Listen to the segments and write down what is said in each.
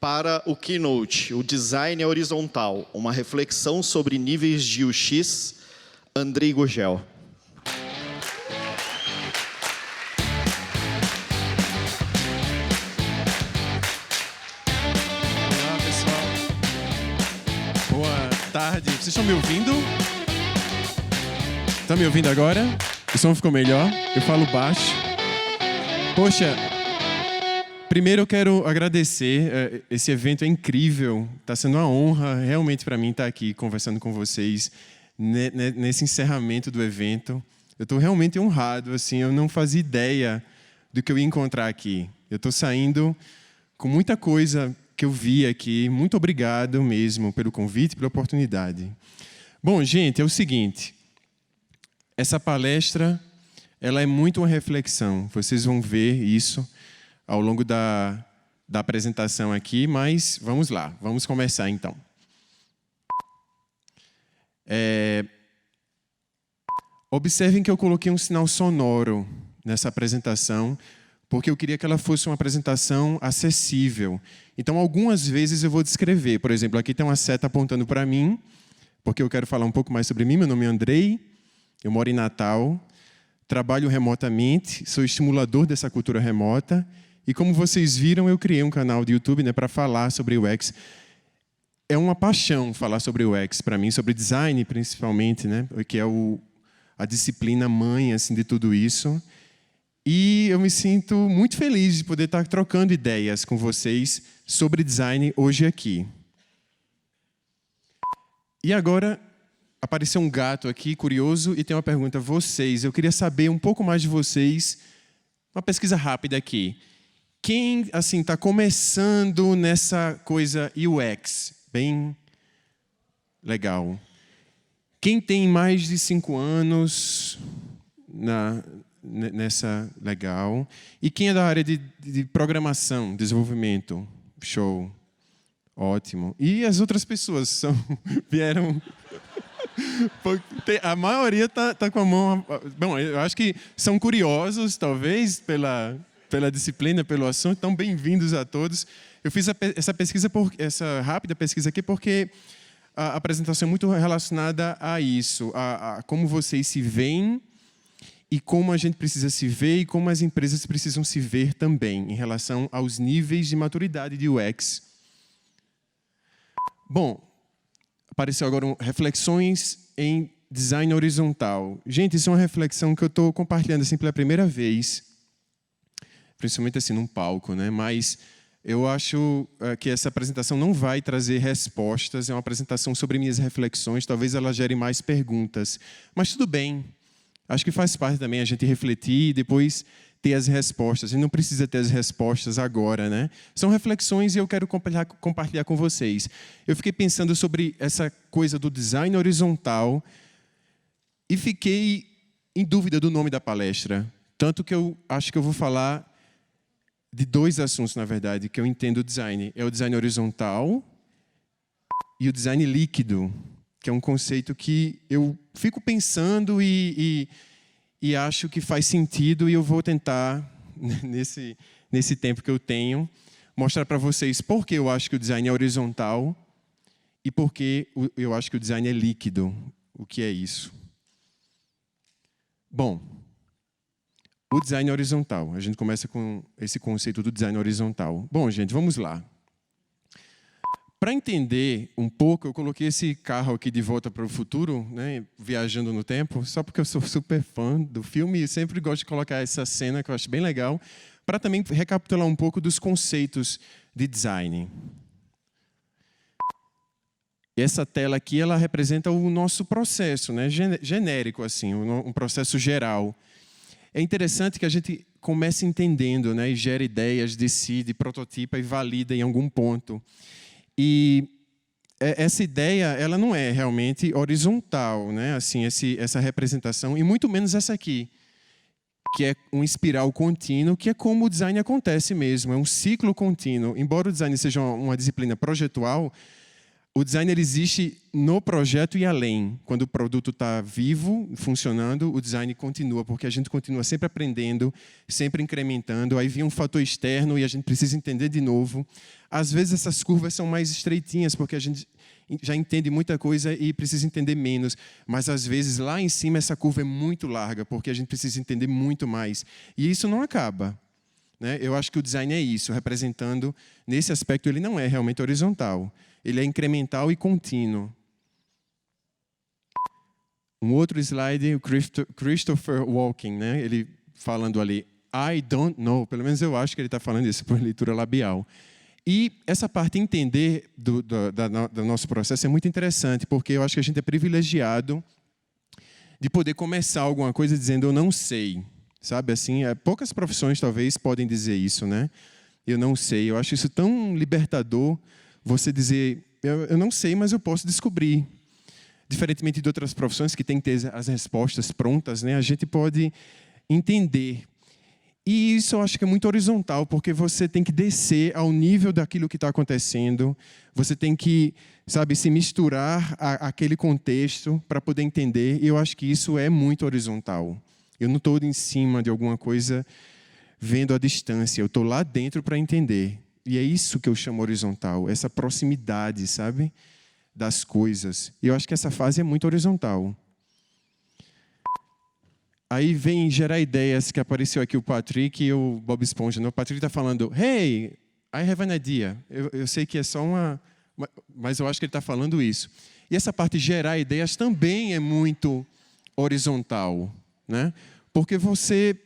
Para o Keynote, o design é horizontal, uma reflexão sobre níveis de UX, Andrei Gurgel. Olá, pessoal. Boa tarde. Vocês estão me ouvindo? Estão me ouvindo agora? O som ficou melhor? Eu falo baixo. Poxa, primeiro eu quero agradecer. Esse evento é incrível. Está sendo uma honra realmente para mim estar aqui conversando com vocês nesse encerramento do evento. Eu estou realmente honrado. Assim, eu não fazia ideia do que eu ia encontrar aqui. Eu estou saindo com muita coisa que eu vi aqui. Muito obrigado mesmo pelo convite, pela oportunidade. Bom, gente, é o seguinte. Essa palestra, ela é muito uma reflexão. Vocês vão ver isso ao longo da apresentação aqui, mas vamos lá, vamos começar então. Observem que eu coloquei um sinal sonoro nessa apresentação, porque eu queria que ela fosse uma apresentação acessível. Então, algumas vezes eu vou descrever. Por exemplo, aqui tem uma seta apontando para mim, porque eu quero falar um pouco mais sobre mim. Meu nome é Andrei. Eu moro em Natal, trabalho remotamente, sou estimulador dessa cultura remota e, como vocês viram, eu criei um canal de YouTube, né, para falar sobre UX. É uma paixão falar sobre UX para mim, sobre design principalmente, né, que é a disciplina mãe assim, de tudo isso. E eu me sinto muito feliz de poder estar trocando ideias com vocês sobre design hoje aqui. E agora apareceu um gato aqui, curioso, e tem uma pergunta. Vocês, eu queria saber um pouco mais de vocês. Uma pesquisa rápida aqui. Quem, assim, está começando nessa coisa UX? Bem legal. Quem tem mais de 5 anos nessa? Legal. E quem é da área de programação, desenvolvimento? Show. Ótimo. E as outras pessoas vieram... A maioria tá com a mão... Bom, eu acho que são curiosos, talvez, pela disciplina, pelo assunto. Então, bem-vindos a todos. Eu fiz essa rápida pesquisa aqui porque a apresentação é muito relacionada a isso, a como vocês se veem e como a gente precisa se ver e como as empresas precisam se ver também em relação aos níveis de maturidade de UX. Bom, apareceu agora reflexões em design horizontal. Gente, isso é uma reflexão que eu estou compartilhando assim pela primeira vez, principalmente assim num palco, né? Mas eu acho que essa apresentação não vai trazer respostas. É uma apresentação sobre minhas reflexões. Talvez ela gere mais perguntas, mas tudo bem. Acho que faz parte também a gente refletir e depois ter as respostas. A gente não precisa ter as respostas agora, né? São reflexões e eu quero compartilhar com vocês. Eu fiquei pensando sobre essa coisa do design horizontal e fiquei em dúvida do nome da palestra. Tanto que eu acho que eu vou falar de 2 assuntos, na verdade, que eu entendo o design. É o design horizontal e o design líquido, que é um conceito que eu fico pensando e acho que faz sentido, e eu vou tentar, nesse tempo que eu tenho, mostrar para vocês por que eu acho que o design é horizontal e por que eu acho que o design é líquido. O que é isso? Bom, o design horizontal. A gente começa com esse conceito do design horizontal. Bom, gente, vamos lá. Para entender um pouco, eu coloquei esse carro aqui de Volta para o Futuro, né, viajando no tempo, só porque eu sou super fã do filme e sempre gosto de colocar essa cena que eu acho bem legal, para também recapitular um pouco dos conceitos de design. E essa tela aqui, ela representa o nosso processo, né, genérico, assim, um processo geral. É interessante que a gente comece entendendo, né, e gera ideias, decide, prototipa e valida em algum ponto. E essa ideia, ela não é realmente horizontal, né? Assim, essa representação, e muito menos essa aqui, que é um espiral contínuo, que é como o design acontece mesmo, é um ciclo contínuo. Embora o design seja uma disciplina projetual, O design ele existe no projeto e além. Quando o produto está vivo, funcionando, o design continua, porque a gente continua sempre aprendendo, sempre incrementando. Aí vem um fator externo e a gente precisa entender de novo. Às vezes essas curvas são mais estreitinhas, porque a gente já entende muita coisa e precisa entender menos. Mas às vezes lá em cima essa curva é muito larga, porque a gente precisa entender muito mais. E isso não acaba. Eu acho que o design é isso, representando, nesse aspecto, ele não é realmente horizontal. Ele é incremental e contínuo. Um outro slide, o Christopher Walken, ele falando ali, I don't know, pelo menos eu acho que ele está falando isso por leitura labial. E essa parte entender do nosso processo é muito interessante, porque eu acho que a gente é privilegiado de poder começar alguma coisa dizendo eu não sei. Sabe, assim, poucas profissões talvez podem dizer isso, Eu não sei. Eu acho isso tão libertador, você dizer, eu não sei, mas eu posso descobrir. Diferentemente de outras profissões que têm que ter as respostas prontas, a gente pode entender. E isso eu acho que é muito horizontal, porque você tem que descer ao nível daquilo que está acontecendo, você tem que, se misturar àquele contexto para poder entender, e eu acho que isso é muito horizontal. Eu não estou em cima de alguma coisa vendo a distância, eu estou lá dentro para entender. E é isso que eu chamo horizontal, essa proximidade, das coisas. E eu acho que essa fase é muito horizontal. Aí vem gerar ideias, que apareceu aqui o Patrick e o Bob Esponja. O Patrick está falando, hey, I have an idea. Eu sei que é só mas eu acho que ele está falando isso. E essa parte de gerar ideias também é muito horizontal. Porque você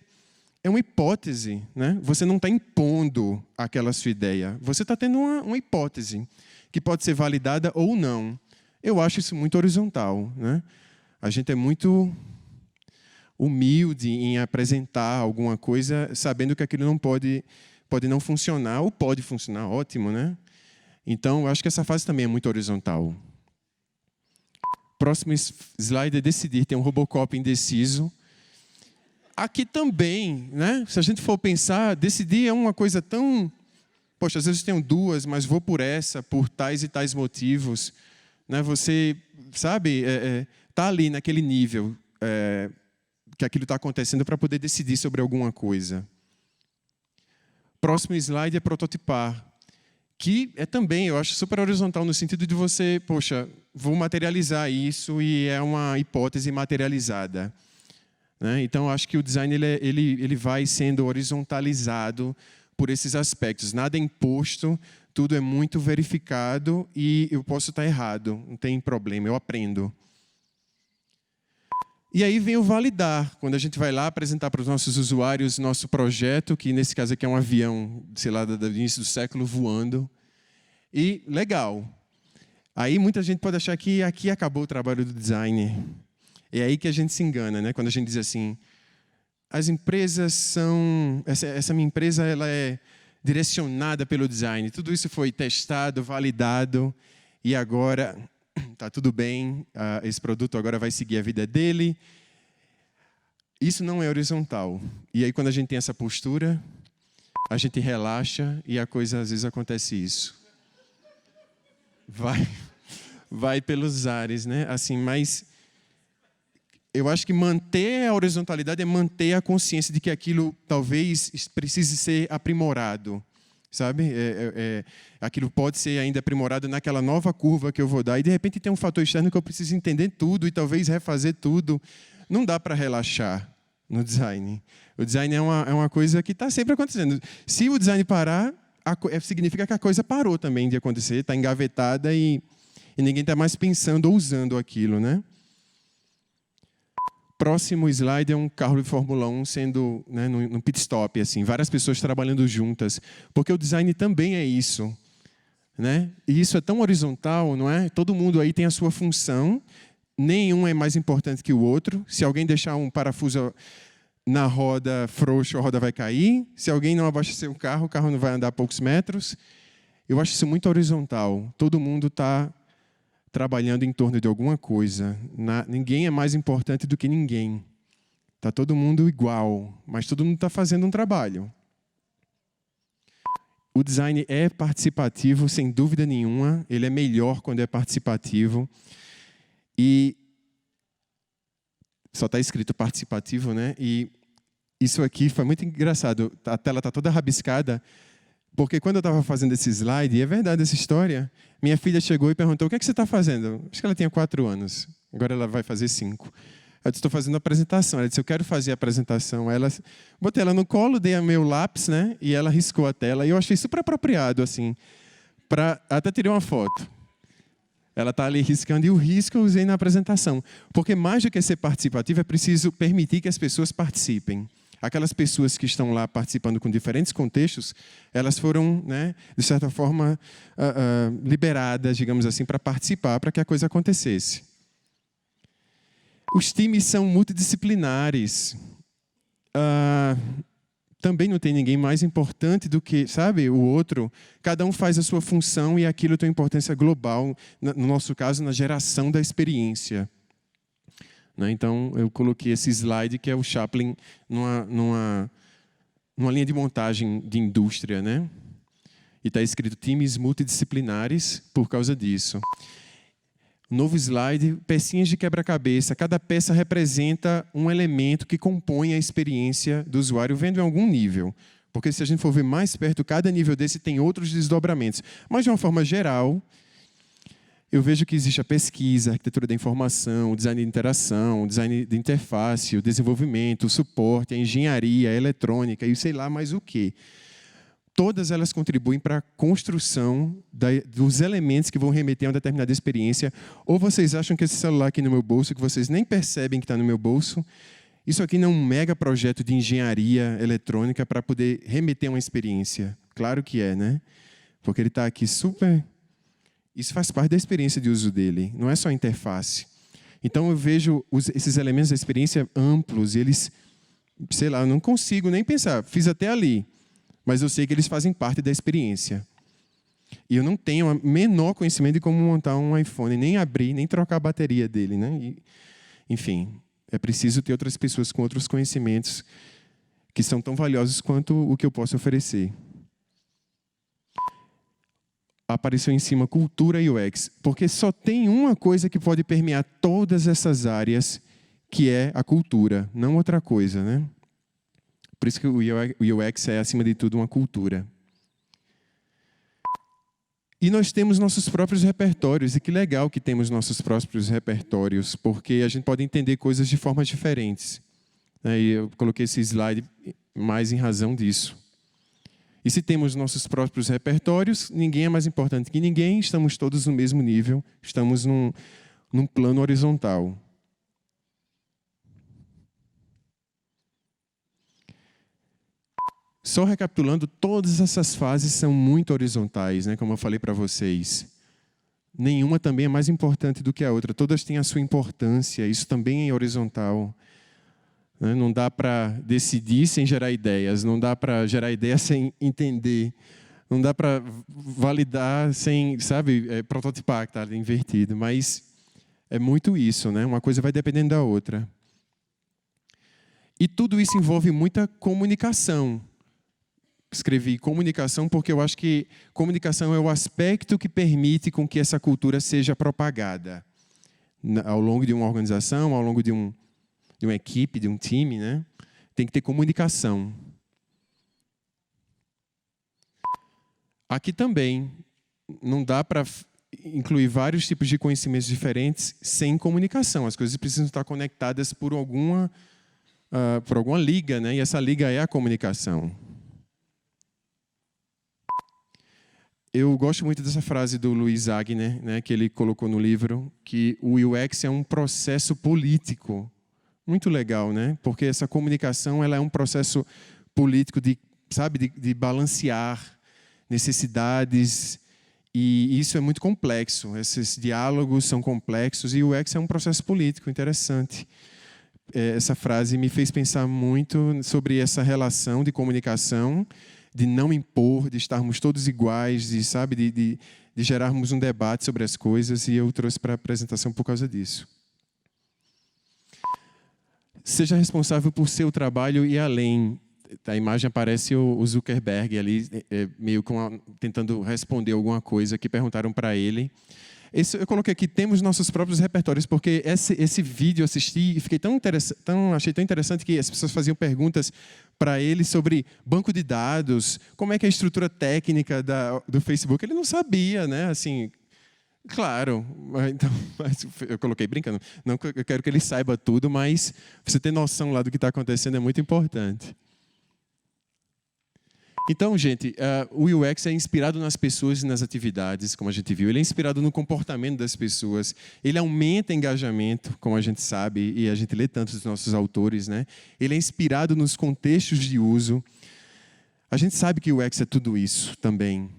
é uma hipótese, Você não está impondo aquela sua ideia. Você está tendo uma hipótese que pode ser validada ou não. Eu acho isso muito horizontal, A gente é muito humilde em apresentar alguma coisa, sabendo que aquilo não pode não funcionar ou pode funcionar, ótimo, Então, eu acho que essa fase também é muito horizontal. Próximo slide é decidir. Tem um Robocop indeciso. Aqui também, se a gente for pensar, decidir é uma coisa tão... Poxa, às vezes eu tenho duas, mas vou por essa, por tais e tais motivos. Você, está ali naquele nível que aquilo está acontecendo para poder decidir sobre alguma coisa. Próximo slide é prototipar, que é também, eu acho, super horizontal, no sentido de você, poxa, vou materializar isso e é uma hipótese materializada. Então, eu acho que o design ele vai sendo horizontalizado por esses aspectos. Nada é imposto, tudo é muito verificado e eu posso estar errado, não tem problema, eu aprendo. E aí vem o validar, quando a gente vai lá apresentar para os nossos usuários nosso projeto, que nesse caso aqui é um avião, do início do século voando. E legal. Aí muita gente pode achar que aqui acabou o trabalho do designer. É aí que a gente se engana, Quando a gente diz assim, as empresas são... Essa minha empresa ela é direcionada pelo design. Tudo isso foi testado, validado, e agora está tudo bem, esse produto agora vai seguir a vida dele. Isso não é horizontal. E aí, quando a gente tem essa postura, a gente relaxa e a coisa, às vezes, acontece isso. Vai pelos ares, Assim, mas... Eu acho que manter a horizontalidade é manter a consciência de que aquilo talvez precise ser aprimorado, aquilo pode ser ainda aprimorado naquela nova curva que eu vou dar. E, de repente, tem um fator externo que eu preciso entender tudo e talvez refazer tudo. Não dá para relaxar no design. O design é uma coisa que está sempre acontecendo. Se o design parar, significa que a coisa parou também de acontecer, está engavetada e ninguém está mais pensando ou usando aquilo, Próximo slide é um carro de Fórmula 1 sendo, num pit stop, assim, várias pessoas trabalhando juntas, porque o design também é isso, E isso é tão horizontal, não é? Todo mundo aí tem a sua função, nenhum é mais importante que o outro. Se alguém deixar um parafuso na roda frouxo, a roda vai cair. Se alguém não abastecer o carro não vai andar poucos metros. Eu acho isso muito horizontal. Todo mundo está trabalhando em torno de alguma coisa. Ninguém é mais importante do que ninguém. Está todo mundo igual, mas todo mundo está fazendo um trabalho. o design é participativo, sem dúvida nenhuma. Ele é melhor quando é participativo. E só está escrito participativo, né? E isso aqui foi muito engraçado. A tela está toda rabiscada, porque quando eu estava fazendo esse slide, e é verdade essa história, minha filha chegou e perguntou: o que é que você está fazendo? Acho que ela tinha 4 anos. Agora ela vai fazer 5. Eu disse: estou fazendo a apresentação. Ela disse: eu quero fazer a apresentação. Aí botei ela no colo, dei meu lápis, né? E ela riscou a tela. E eu achei super apropriado, assim. Até tirei uma foto. Ela está ali riscando. E o risco eu usei na apresentação. Porque mais do que ser participativo, é preciso permitir que as pessoas participem. Aquelas pessoas que estão lá participando com diferentes contextos, elas foram, né, de certa forma, liberadas, digamos assim, para participar, para que a coisa acontecesse. Os times são multidisciplinares. Também não tem ninguém mais importante do que, sabe, o outro. Cada um faz a sua função e aquilo tem importância global, no nosso caso, na geração da experiência. Né? Então, eu coloquei esse slide, que é o Chaplin numa linha de montagem de indústria. Né? E está escrito times multidisciplinares por causa disso. Novo slide, pecinhas de quebra-cabeça. Cada peça representa um elemento que compõe a experiência do usuário, vendo em algum nível. Porque se a gente for ver mais perto, cada nível desse tem outros desdobramentos. Mas, de uma forma geral, eu vejo que existe a pesquisa, a arquitetura da informação, o design de interação, o design de interface, o desenvolvimento, o suporte, a engenharia, a eletrônica e sei lá mais o quê. Todas elas contribuem para a construção dos elementos que vão remeter a uma determinada experiência. Ou vocês acham que esse celular aqui no meu bolso, que vocês nem percebem que está no meu bolso, isso aqui não é um mega projeto de engenharia eletrônica para poder remeter a uma experiência? Claro que é, né? Porque ele está aqui super... Isso faz parte da experiência de uso dele, não é só a interface. Então, eu vejo esses elementos da experiência amplos, e eles, sei lá, eu não consigo nem pensar. Fiz até ali, mas eu sei que eles fazem parte da experiência. E eu não tenho o menor conhecimento de como montar um iPhone, nem abrir, nem trocar a bateria dele. Né? Enfim, é preciso ter outras pessoas com outros conhecimentos que são tão valiosos quanto o que eu posso oferecer. Apareceu em cima cultura e UX, porque só tem uma coisa que pode permear todas essas áreas, que é a cultura, não outra coisa, né? Por isso que o UX é, acima de tudo, uma cultura. E nós temos nossos próprios repertórios, e que legal que temos nossos próprios repertórios, porque a gente pode entender coisas de formas diferentes. E eu coloquei esse slide mais em razão disso. E se temos nossos próprios repertórios, ninguém é mais importante que ninguém, estamos todos no mesmo nível, estamos num plano horizontal. Só recapitulando, todas essas fases são muito horizontais, né, como eu falei para vocês. Nenhuma também é mais importante do que a outra, todas têm a sua importância, isso também é horizontal. Não dá para decidir sem gerar ideias, não dá para gerar ideias sem entender, não dá para validar sem, sabe, prototipar, que está invertido. Mas é muito isso, né? Uma coisa vai dependendo da outra. E tudo isso envolve muita comunicação. Escrevi comunicação porque eu acho que comunicação é o aspecto que permite com que essa cultura seja propagada ao longo de uma organização, ao longo de uma equipe, de um time, né? Tem que ter comunicação. Aqui também não dá para incluir vários tipos de conhecimentos diferentes sem comunicação. As coisas precisam estar conectadas por alguma liga, né? E essa liga é a comunicação. Eu gosto muito dessa frase do Luiz Agner, né, que ele colocou no livro, que o UX é um processo político. Muito legal, né? Porque essa comunicação ela é um processo político de balancear necessidades, e isso é muito complexo. Esses diálogos são complexos e o UX é um processo político interessante. Essa frase me fez pensar muito sobre essa relação de comunicação, de não impor, de estarmos todos iguais, de gerarmos um debate sobre as coisas, e eu trouxe para a apresentação por causa disso. Seja responsável por seu trabalho e além. a imagem aparece o Zuckerberg ali, meio tentando responder alguma coisa que perguntaram para ele. Eu coloquei aqui, temos nossos próprios repertórios, porque esse vídeo eu assisti e fiquei achei tão interessante que as pessoas faziam perguntas para ele sobre banco de dados, como é que é a estrutura técnica do Facebook. Ele não sabia, né? Assim, claro, então, mas eu coloquei brincando. Não que eu quero que ele saiba tudo, mas você ter noção lá do que está acontecendo é muito importante. Então, gente, o UX é inspirado nas pessoas e nas atividades, como a gente viu. Ele é inspirado no comportamento das pessoas. Ele aumenta engajamento, como a gente sabe, e a gente lê tanto dos nossos autores, né? Ele é inspirado nos contextos de uso. A gente sabe que o UX é tudo isso também.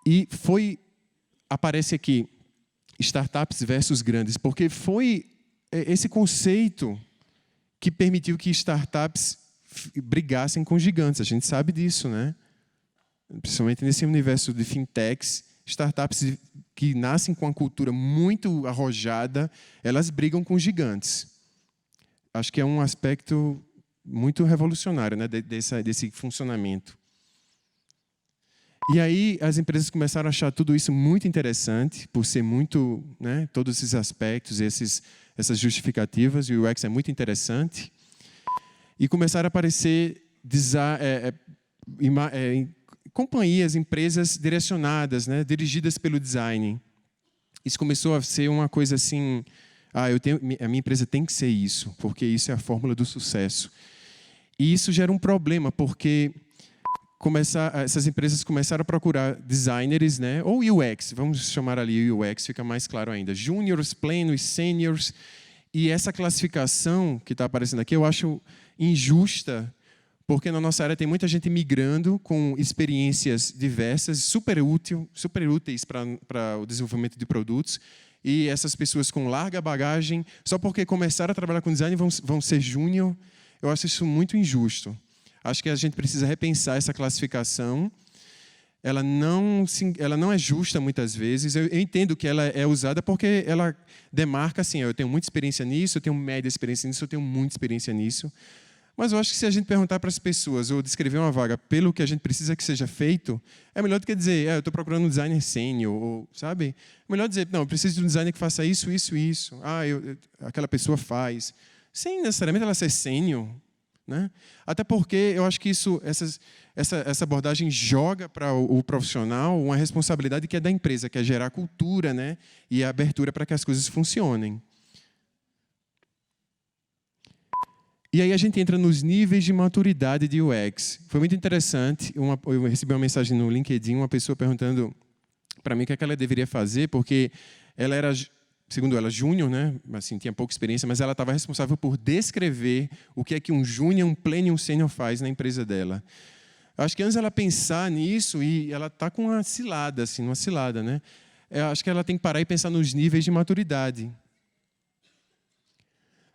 E aparece aqui, startups versus grandes, porque foi esse conceito que permitiu que startups brigassem com gigantes. A gente sabe disso, né? Principalmente nesse universo de fintechs, startups que nascem com uma cultura muito arrojada, elas brigam com gigantes. Acho que é um aspecto muito revolucionário, né, desse funcionamento. E aí as empresas começaram a achar tudo isso muito interessante, por ser muito, né, todos esses aspectos, essas justificativas, e o UX é muito interessante. E começaram a aparecer companhias, empresas direcionadas, né, dirigidas pelo design. Isso começou a ser uma coisa assim, a minha empresa tem que ser isso, porque isso é a fórmula do sucesso. E isso gera um problema, porque essas empresas começaram a procurar designers, né, ou UX, vamos chamar ali UX, fica mais claro ainda, júniors, plenos, sêniors. E essa classificação que está aparecendo aqui, eu acho injusta, porque na nossa área tem muita gente migrando com experiências diversas, super úteis para o desenvolvimento de produtos, e essas pessoas com larga bagagem, só porque começaram a trabalhar com design vão ser júnior. Eu acho isso muito injusto. Acho que a gente precisa repensar essa classificação. Ela não é justa muitas vezes. Eu entendo que ela é usada porque ela demarca assim, eu tenho muita experiência nisso, eu tenho média experiência nisso, eu tenho muita experiência nisso. Mas eu acho que se a gente perguntar para as pessoas ou descrever uma vaga pelo que a gente precisa que seja feito, é melhor do que dizer, eu estou procurando um designer sênior, ou, sabe? É melhor dizer, não, eu preciso de um designer que faça isso, isso, isso. Aquela pessoa faz. Sem necessariamente ela ser sênior, né? Até porque eu acho que essa abordagem joga para o profissional uma responsabilidade que é da empresa, que é gerar cultura, né? E a abertura para que as coisas funcionem. E aí a gente entra nos níveis de maturidade de UX. Foi muito interessante. Eu recebi uma mensagem no LinkedIn, uma pessoa perguntando para mim o que é que ela deveria fazer, porque ela era, segundo ela, júnior, né? Assim, tinha pouca experiência, mas ela estava responsável por descrever o que é que um júnior, um pleno e um sênior faz na empresa dela. Acho que antes dela pensar nisso, e ela está com uma cilada, né? Acho que ela tem que parar e pensar nos níveis de maturidade.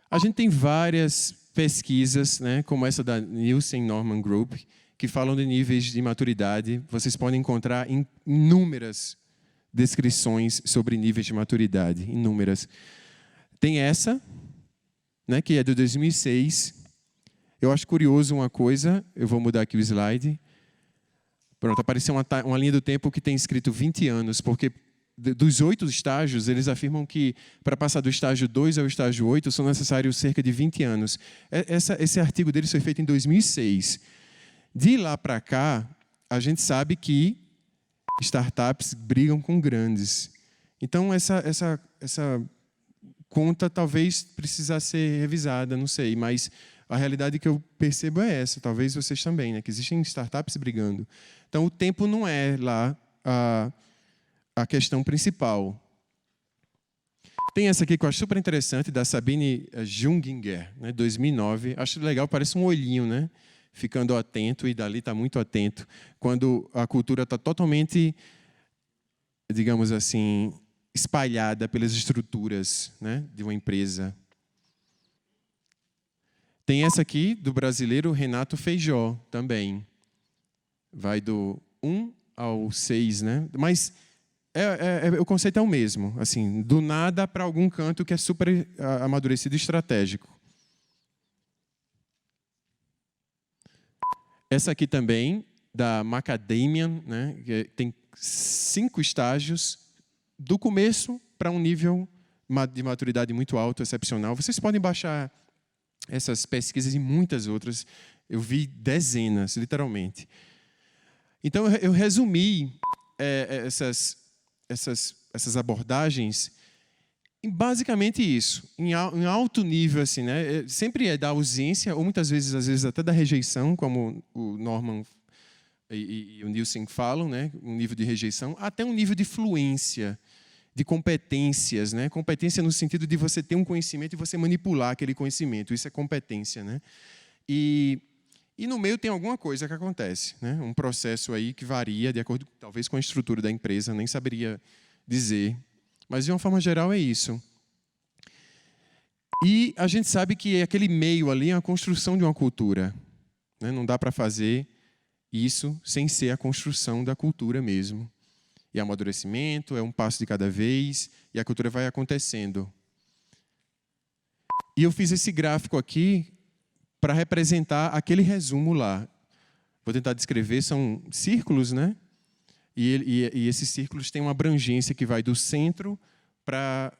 A gente tem várias pesquisas, né, como essa da Nielsen Norman Group, que falam de níveis de maturidade. Vocês podem encontrar inúmeras descrições sobre níveis de maturidade, inúmeras. Tem essa, né, que é de 2006. Eu acho curioso uma coisa, eu vou mudar aqui o slide. Pronto, apareceu uma linha do tempo que tem escrito 20 anos, porque dos 8 estágios, eles afirmam que para passar do estágio 2 ao estágio 8 são necessários cerca de 20 anos. Esse artigo deles foi feito em 2006. De lá para cá, a gente sabe que startups brigam com grandes. Então, essa conta talvez precisasse ser revisada, não sei, mas a realidade que eu percebo é essa, talvez vocês também, né, que existem startups brigando. Então, o tempo não é lá a questão principal. Tem essa aqui que eu acho super interessante, da Sabine Junginger, né, 2009. Acho legal, parece um olhinho, né? Ficando atento, e dali está muito atento. Quando a cultura está totalmente, digamos assim, espalhada pelas estruturas, né, de uma empresa. Tem essa aqui, do brasileiro Renato Feijó, também. Vai do 1 ao 6, né? Mas o conceito é o mesmo, assim, do nada para algum canto que é super amadurecido e estratégico. Essa aqui também, da Macadamian, né? Que tem 5 estágios, do começo para um nível de maturidade muito alto, excepcional. Vocês podem baixar essas pesquisas e muitas outras. Eu vi dezenas, literalmente. Então, eu resumi essas abordagens em basicamente isso, em alto nível, assim, né? Sempre é da ausência, ou muitas vezes, às vezes, até da rejeição, como o Norman e o Nielsen falam, né? Um nível de rejeição, até um nível de fluência, de competências, né? Competência no sentido de você ter um conhecimento e você manipular aquele conhecimento. Isso é competência, né? E no meio tem alguma coisa que acontece, né? Um processo aí que varia de acordo, talvez, com a estrutura da empresa, nem saberia dizer. Mas, de uma forma geral, é isso. E a gente sabe que aquele meio ali é a construção de uma cultura, né? Não dá para fazer isso sem ser a construção da cultura mesmo. E amadurecimento, é um passo de cada vez, e a cultura vai acontecendo. E eu fiz esse gráfico aqui para representar aquele resumo lá. Vou tentar descrever, são círculos, né? E esses círculos têm uma abrangência que vai do centro para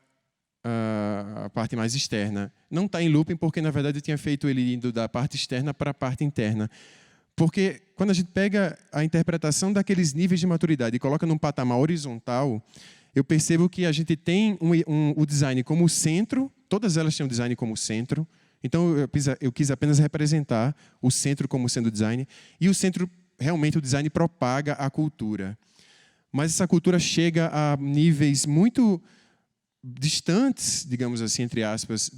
a parte mais externa. Não está em looping porque, na verdade, eu tinha feito ele indo da parte externa para a parte interna. Porque quando a gente pega a interpretação daqueles níveis de maturidade e coloca num patamar horizontal, eu percebo que a gente tem o design como centro, todas elas têm o design como centro. Então, eu quis apenas representar o centro como sendo o design. E o centro, realmente, o design propaga a cultura. Mas essa cultura chega a níveis muito distantes, digamos assim, entre aspas,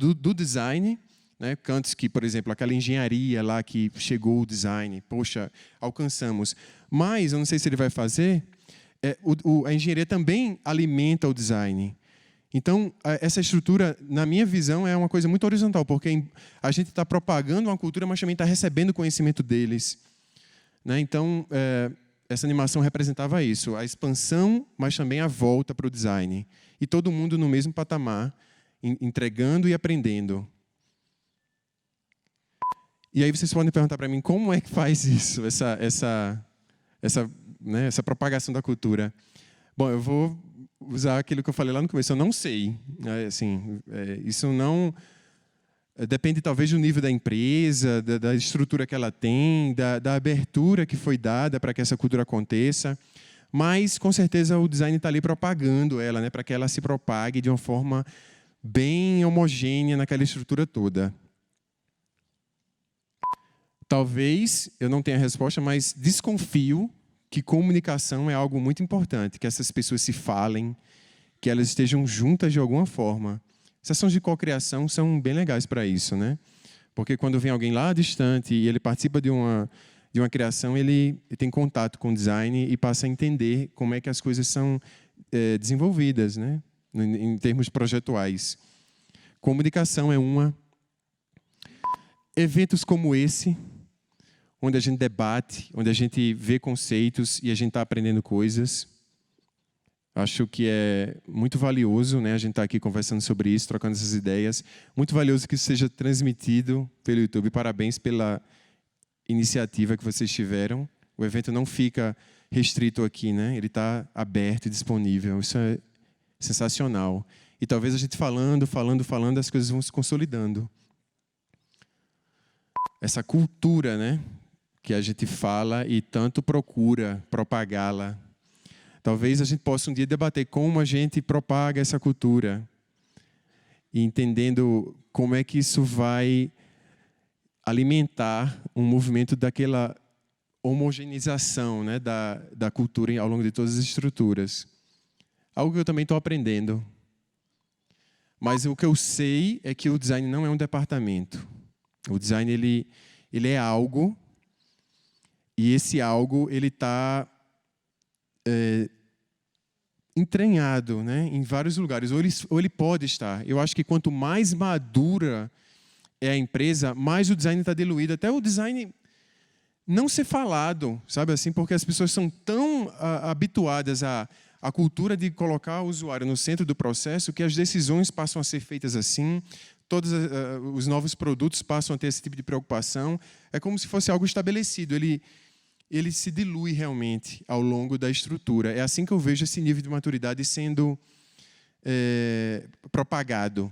do design. Né? Kantsky, por exemplo, aquela engenharia lá que chegou o design. Poxa, alcançamos. Mas, eu não sei se ele vai fazer, a engenharia também alimenta o design. Então, essa estrutura, na minha visão, é uma coisa muito horizontal, porque a gente está propagando uma cultura, mas também está recebendo conhecimento deles. Né? Então, essa animação representava isso, a expansão, mas também a volta para o design. E todo mundo no mesmo patamar, entregando e aprendendo. E aí vocês podem perguntar para mim, como é que faz isso, essa propagação da cultura? Bom, eu vou usar aquilo que eu falei lá no começo, eu não sei. Assim, isso não... Depende, talvez, do nível da empresa, da estrutura que ela tem, da abertura que foi dada para que essa cultura aconteça. Mas, com certeza, o design está ali propagando ela, né, para que ela se propague de uma forma bem homogênea naquela estrutura toda. Talvez eu não tenha resposta, mas desconfio que comunicação é algo muito importante, que essas pessoas se falem, que elas estejam juntas de alguma forma. Sessões de cocriação são bem legais para isso, né? Porque quando vem alguém lá distante e ele participa de uma criação, ele tem contato com o design e passa a entender como é que as coisas são desenvolvidas, né? Em termos projetuais. Comunicação é uma. Eventos como esse, onde a gente debate, onde a gente vê conceitos e a gente está aprendendo coisas. Acho que é muito valioso, né, a gente estar aqui conversando sobre isso, trocando essas ideias. Muito valioso que isso seja transmitido pelo YouTube. Parabéns pela iniciativa que vocês tiveram. O evento não fica restrito aqui, né? Ele está aberto e disponível. Isso é sensacional. E talvez a gente falando, as coisas vão se consolidando. Essa cultura, né, que a gente fala e tanto procura propagá-la. Talvez a gente possa um dia debater como a gente propaga essa cultura e entendendo como é que isso vai alimentar um movimento daquela homogeneização, né, da cultura ao longo de todas as estruturas. Algo que eu também estou aprendendo. Mas o que eu sei é que o design não é um departamento. O design ele é algo, e esse algo ele está entranhado, né, em vários lugares, ou ele pode estar. Eu acho que quanto mais madura é a empresa, mais o design está diluído. Até o design não ser falado, sabe assim, porque as pessoas são tão habituadas à cultura de colocar o usuário no centro do processo que as decisões passam a ser feitas assim. todos os novos produtos passam a ter esse tipo de preocupação. É como se fosse algo estabelecido. Ele se dilui realmente ao longo da estrutura. É assim que eu vejo esse nível de maturidade sendo propagado.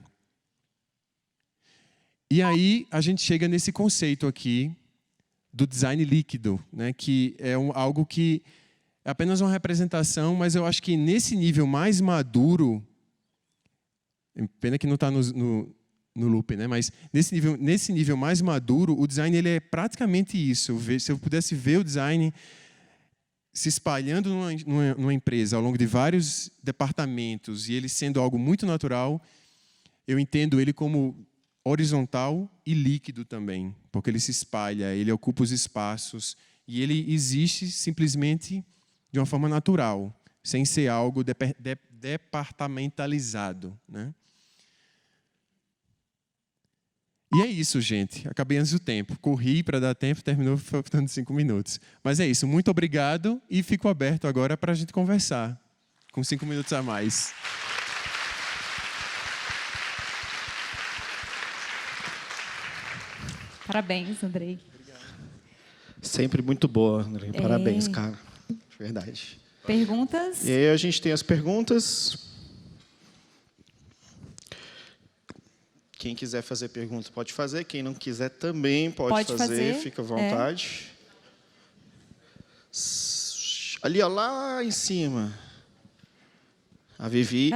E aí a gente chega nesse conceito aqui do design líquido, né, que é algo que é apenas uma representação, mas eu acho que nesse nível mais maduro, pena que não está no loop, né? Mas nesse nível mais maduro, o design ele é praticamente isso. Se eu pudesse ver o design se espalhando numa empresa ao longo de vários departamentos e ele sendo algo muito natural, eu entendo ele como horizontal e líquido também, porque ele se espalha, ele ocupa os espaços e ele existe simplesmente de uma forma natural, sem ser algo departamentalizado, né? E é isso, gente. Acabei antes do tempo. Corri para dar tempo, terminou faltando 5 minutos. Mas é isso. Muito obrigado e fico aberto agora para a gente conversar, com 5 minutos a mais. Parabéns, Andrei. Sempre muito boa, Andrei. Parabéns, cara. Verdade. Perguntas? E aí a gente tem as perguntas. Quem quiser fazer pergunta pode fazer. Quem não quiser também pode fazer. Fica à vontade. Ali, ó, lá em cima. A Vivi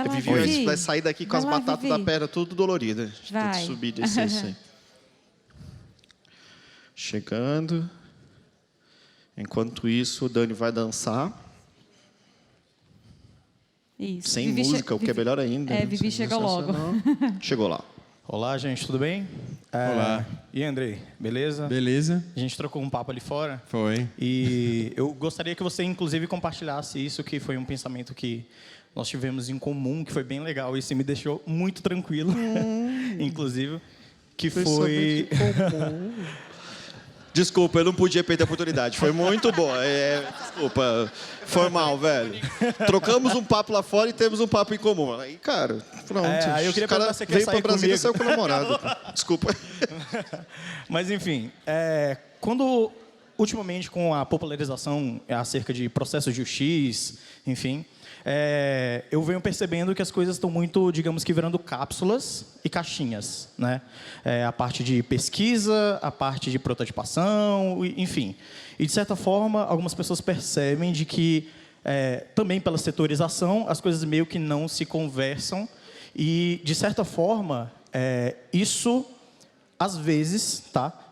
vai sair daqui com as batatas da perna tudo dolorida. Tem que subir e descer isso aí. Chegando. Enquanto isso, o Dani vai dançar. Isso. Sem música, o que é melhor ainda. Vivi chegou logo. Chegou lá. Olá, gente, tudo bem? Olá. E Andrei, beleza? Beleza. A gente trocou um papo ali fora. Foi. E eu gostaria que você, inclusive, compartilhasse isso, que foi um pensamento que nós tivemos em comum, que foi bem legal. Isso me deixou muito tranquilo, inclusive, que foi... Desculpa, eu não podia perder a oportunidade. Foi muito boa. Desculpa, foi mal, velho. Trocamos um papo lá fora e temos um papo em comum. Aí, cara, pronto. Aí eu queria perguntar se você quer veio sair pra Brasília e comigo. saiu com o namorado. Desculpa. Mas, enfim, quando, ultimamente, com a popularização acerca de processos de UX, enfim, eu venho percebendo que as coisas estão muito, digamos que, virando cápsulas e caixinhas, né? A parte de pesquisa, a parte de prototipação, enfim. E, de certa forma, algumas pessoas percebem de que, também pela setorização, as coisas meio que não se conversam e, de certa forma, isso, às vezes,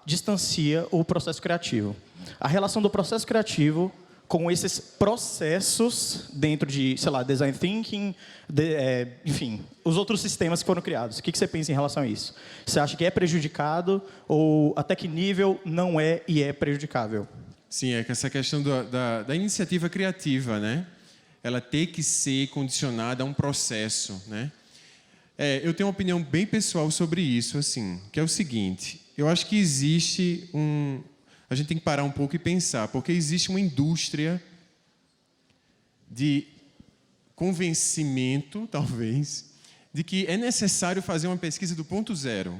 distancia o processo criativo. A relação do processo criativo com esses processos dentro de, sei lá, design thinking, enfim, os outros sistemas que foram criados. O que você pensa em relação a isso? Você acha que é prejudicado ou até que nível não é e é prejudicável? Sim, é que essa questão da iniciativa criativa, né? Ela tem que ser condicionada a um processo, né? Eu tenho uma opinião bem pessoal sobre isso, assim, que é o seguinte: eu acho que existe a gente tem que parar um pouco e pensar, porque existe uma indústria de convencimento, talvez, de que é necessário fazer uma pesquisa do ponto zero.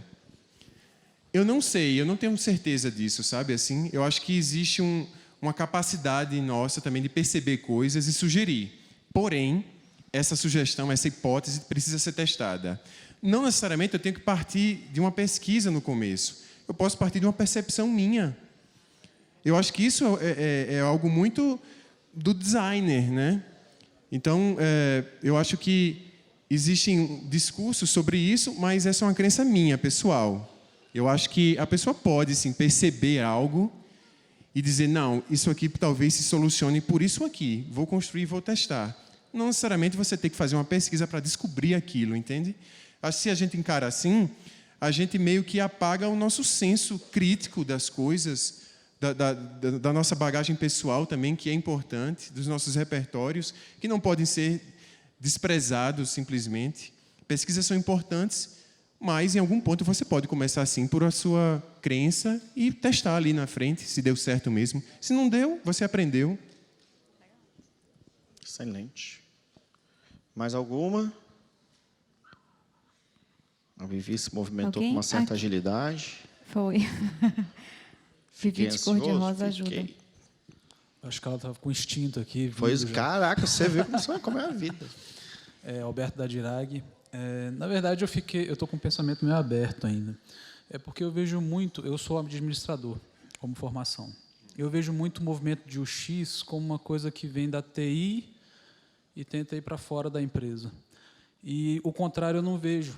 Eu não sei, eu não tenho certeza disso, sabe? Assim, eu acho que existe uma capacidade nossa também de perceber coisas e sugerir. Porém, essa sugestão, essa hipótese precisa ser testada. Não necessariamente eu tenho que partir de uma pesquisa no começo. Eu posso partir de uma percepção minha. Eu acho que isso é algo muito do designer, né? Então, eu acho que existem discursos sobre isso, mas essa é uma crença minha, pessoal. Eu acho que a pessoa pode, sim, perceber algo e dizer, não, isso aqui talvez se solucione por isso aqui. Vou construir, vou testar. Não necessariamente você tem que fazer uma pesquisa para descobrir aquilo, entende? Acho que se a gente encara assim, a gente meio que apaga o nosso senso crítico das coisas, da nossa bagagem pessoal também, que é importante, dos nossos repertórios, que não podem ser desprezados simplesmente. Pesquisas são importantes, mas em algum ponto você pode começar assim por a sua crença e testar ali na frente, se deu certo mesmo. Se não deu, você aprendeu. Excelente. Mais alguma? A Vivi se movimentou com uma certa agilidade. Foi. Vivi de cor-de-rosa ajuda. Acho que ela estava com instinto aqui. Caraca, você viu como é a vida. Alberto da Dirag. Na verdade, eu estou com um pensamento meio aberto ainda. É porque eu vejo muito, eu sou administrador como formação. Eu vejo muito o movimento de UX como uma coisa que vem da TI e tenta ir para fora da empresa. E o contrário eu não vejo.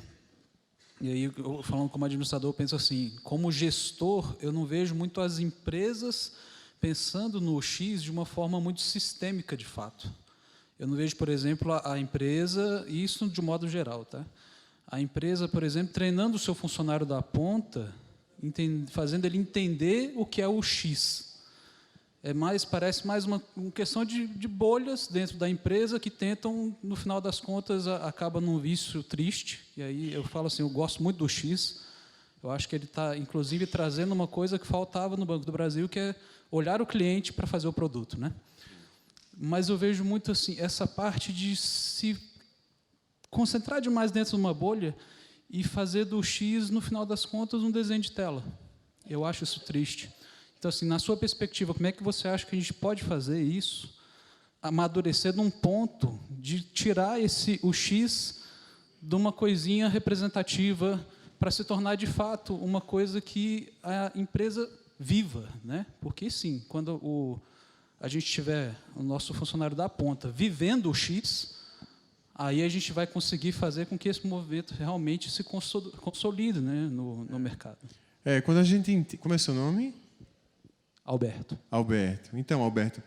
E aí, eu, falando como administrador, eu penso assim, como gestor, eu não vejo muito as empresas pensando no UX de uma forma muito sistêmica, de fato. Eu não vejo, por exemplo, a empresa, e isso de modo geral, tá? A empresa, por exemplo, treinando o seu funcionário da ponta, fazendo ele entender o que é o UX. Parece mais uma questão de bolhas dentro da empresa que tentam, no final das contas, acaba num vício triste. E aí eu falo assim, eu gosto muito do X. Eu acho que ele está, inclusive, trazendo uma coisa que faltava no Banco do Brasil, que é olhar o cliente para fazer o produto, né? Mas eu vejo muito assim essa parte de se concentrar demais dentro de uma bolha e fazer do X, no final das contas, um desenho de tela. Eu acho isso triste. Então, assim, na sua perspectiva, como é que você acha que a gente pode fazer isso, amadurecer num ponto de tirar o X de uma coisinha representativa para se tornar, de fato, uma coisa que a empresa viva, né? Porque, sim, quando a gente tiver o nosso funcionário da ponta vivendo o X, aí a gente vai conseguir fazer com que esse movimento realmente se consolide, né, no mercado. Quando a gente... Como é seu nome? Alberto. Então, Alberto,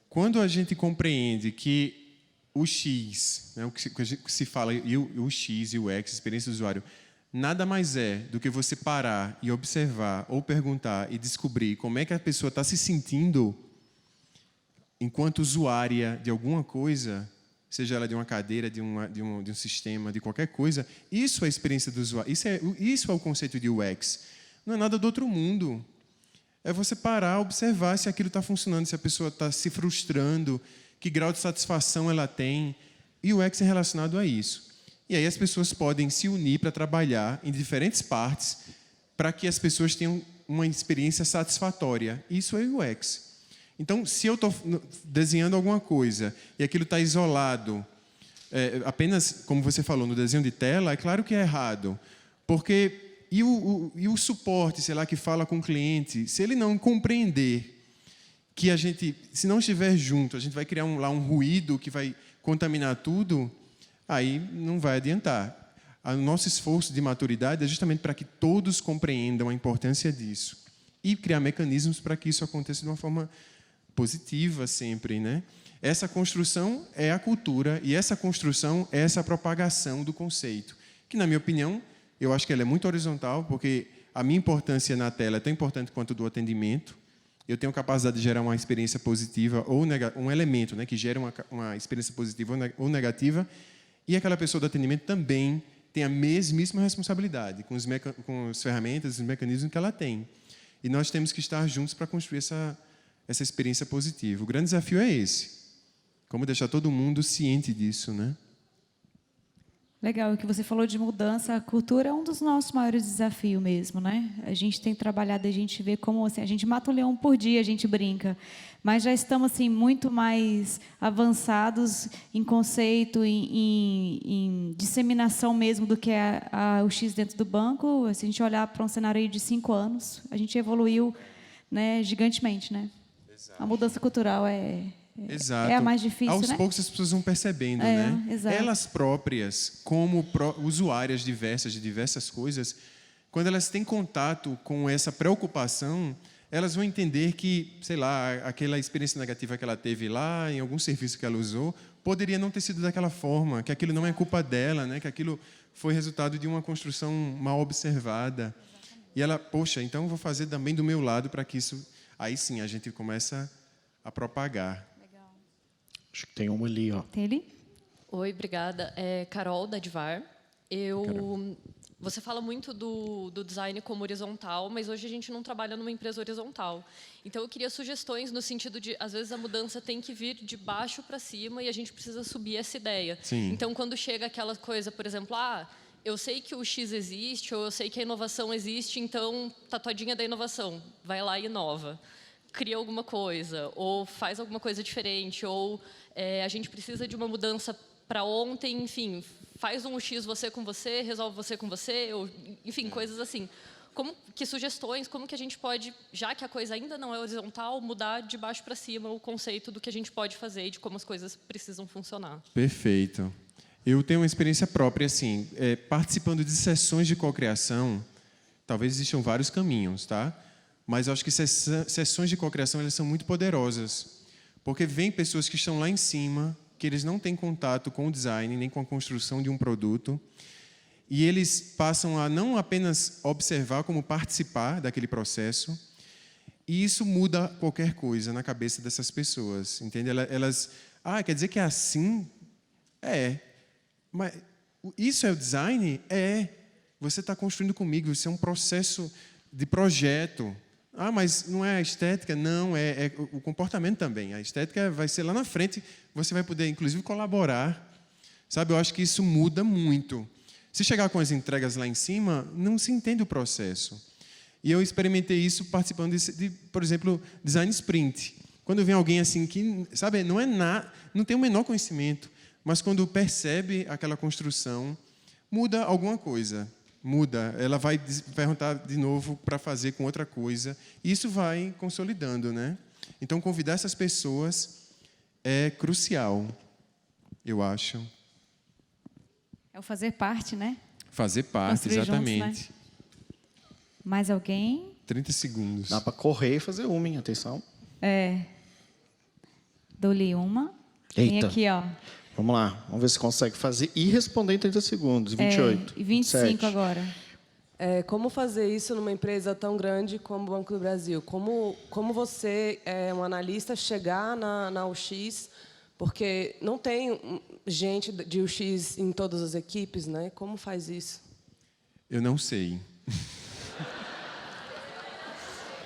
quando a gente compreende que o X, né, o que se fala, o X e o X, experiência do usuário, nada mais é do que você parar e observar ou perguntar e descobrir como é que a pessoa está se sentindo enquanto usuária de alguma coisa, seja ela de uma cadeira, de um sistema, de qualquer coisa, isso é a experiência do usuário, isso é o conceito de UX. Não é nada do outro mundo. É você parar, observar se aquilo está funcionando, se a pessoa está se frustrando, que grau de satisfação ela tem. E o UX é relacionado a isso. E aí as pessoas podem se unir para trabalhar em diferentes partes para que as pessoas tenham uma experiência satisfatória. Isso é o UX. Então, se eu estou desenhando alguma coisa e aquilo está isolado, apenas, como você falou, no desenho de tela, é claro que é errado. Porque... E o suporte, sei lá, que fala com o cliente, se ele não compreender que a gente, se não estiver junto, a gente vai criar um ruído que vai contaminar tudo, aí não vai adiantar. O nosso esforço de maturidade é justamente para que todos compreendam a importância disso e criar mecanismos para que isso aconteça de uma forma positiva sempre, né? Essa construção é a cultura e essa construção é essa propagação do conceito, que, na minha opinião, eu acho que ela é muito horizontal, porque a minha importância na tela é tão importante quanto do atendimento. Eu tenho capacidade de gerar uma experiência positiva ou um elemento, né, que gera uma experiência positiva ou negativa, e aquela pessoa do atendimento também tem a mesmíssima responsabilidade com as ferramentas, os mecanismos que ela tem. E nós temos que estar juntos para construir essa experiência positiva. O grande desafio é esse. Como deixar todo mundo ciente disso, né? Legal, o que você falou de mudança, a cultura é um dos nossos maiores desafios mesmo, né? A gente tem trabalhado, a gente vê como assim, a gente mata um leão por dia, a gente brinca, mas já estamos assim muito mais avançados em conceito, em disseminação mesmo do que é o X dentro do banco. Se a gente olhar para um cenário aí de 5 anos, a gente evoluiu, né, gigantemente, né? Exato. A mudança cultural Exato. É a mais difícil, Aos né? poucos as pessoas vão percebendo, né? Exato. Elas próprias, como usuárias diversas de diversas coisas, quando elas têm contato com essa preocupação, elas vão entender que, sei lá, aquela experiência negativa que ela teve lá, em algum serviço que ela usou, poderia não ter sido daquela forma, que aquilo não é culpa dela, né? Que aquilo foi resultado de uma construção mal observada. E ela, poxa, então eu vou fazer também do meu lado para que isso... Aí sim a gente começa a propagar. Acho que tem uma ali, ó. Tem ali? Oi, obrigada. Carol, da Advar. Você fala muito do design como horizontal, mas hoje a gente não trabalha numa empresa horizontal. Então, eu queria sugestões no sentido de, às vezes, a mudança tem que vir de baixo para cima e a gente precisa subir essa ideia. Sim. Então, quando chega aquela coisa, por exemplo, eu sei que o X existe, ou eu sei que a inovação existe, então, tatuadinha da inovação, vai lá e inova. Cria alguma coisa, ou faz alguma coisa diferente, ou a gente precisa de uma mudança para ontem, enfim, faz um X você com você, resolve você com você, ou, enfim, coisas assim. Que sugestões, como que a gente pode, já que a coisa ainda não é horizontal, mudar de baixo para cima o conceito do que a gente pode fazer e de como as coisas precisam funcionar? Perfeito. Eu tenho uma experiência própria, assim, participando de sessões de cocriação, talvez existam vários caminhos, tá? Mas eu acho que sessões de cocriação, elas são muito poderosas, porque vem pessoas que estão lá em cima, que eles não têm contato com o design, nem com a construção de um produto, e eles passam a não apenas observar, como participar daquele processo, e isso muda qualquer coisa na cabeça dessas pessoas, entende? Elas, quer dizer que é assim? É. Mas isso é o design? É. Você está construindo comigo, isso é um processo de projeto. Mas não é a estética? Não, é o comportamento também. A estética vai ser lá na frente, você vai poder, inclusive, colaborar. Sabe, eu acho que isso muda muito. Se chegar com as entregas lá em cima, não se entende o processo. E eu experimentei isso participando de, por exemplo, design sprint. Quando vem alguém assim que, sabe, não tem o menor conhecimento, mas quando percebe aquela construção, muda alguma coisa. Muda, ela vai perguntar de novo para fazer com outra coisa, e isso vai consolidando, né? Então, convidar essas pessoas é crucial, eu acho. É o fazer parte, né? Fazer parte, construir exatamente. Juntos, né? Mais alguém? 30 segundos. Dá para correr e fazer uma, hein? Atenção. Dou-lhe uma. Vem aqui, ó. Vamos lá, vamos ver se consegue fazer e responder em 30 segundos. 28. E 25 27. agora. Como fazer isso numa empresa tão grande como o Banco do Brasil? Como você, um analista, chegar na UX, porque não tem gente de UX em todas as equipes, né? Como faz isso? Eu não sei.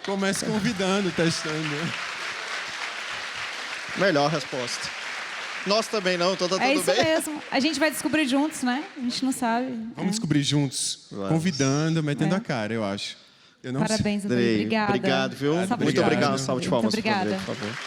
Comece convidando, testando. Melhor resposta. Nós também não, então tá tudo bem. É isso mesmo. A gente vai descobrir juntos, né? A gente não sabe. Vamos descobrir juntos, convidando, metendo a cara, eu acho. Eu não Parabéns, sei. Andrei. Obrigada. Obrigado, viu? Muito Muito obrigado. Salve de palmas. Muito obrigada. Por favor.